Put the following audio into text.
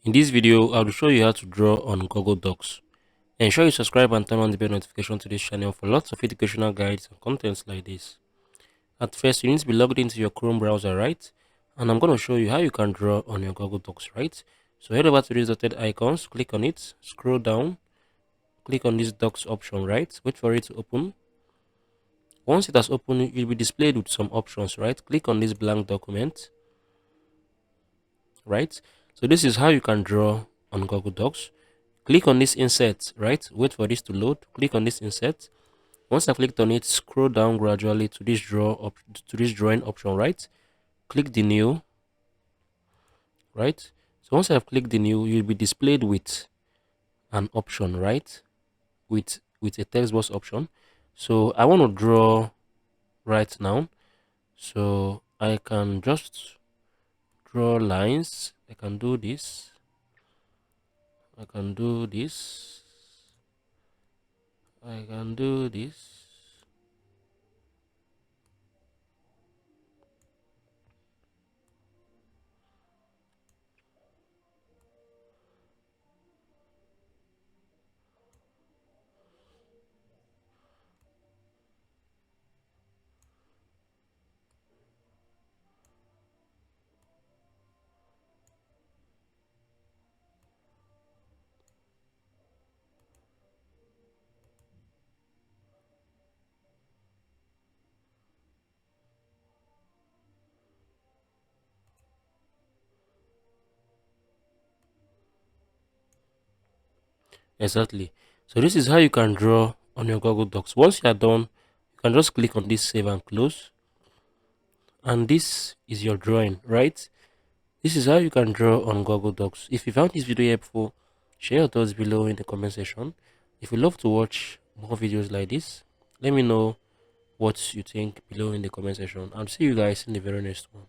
In this video, I will show you how to draw on Google Docs. Ensure you subscribe and turn on the bell notification to this channel for lots of educational guides and contents like this. At first, you need to be logged into your Chrome browser, right? And I'm going to show you how you can draw on your Google Docs, right? So head over to these dotted icons, click on it, scroll down, click on this Docs option, right? Wait for it to open. Once it has opened, you'll be displayed with some options, right? Click on this blank document, right? So this is how you can draw on Google Docs. Click on this insert, right? Wait for this to load. Click on this insert. Once I clicked on it, scroll down gradually to this drawing option, right? Click the new, right? So once I've clicked the new, you'll be displayed with an option, right? With a text box option. So I want to draw right now. So I can just draw lines. I can do this. I can do this. I can do this. Exactly. So this is how you can draw on your Google Docs. Once you are done, you can just click on this save and close. And this is your drawing, right? This is how you can draw on Google Docs. If you found this video helpful, share your thoughts below in the comment section. If you love to watch more videos like this, let me know what you think below in the comment section. I'll see you guys in the very next one.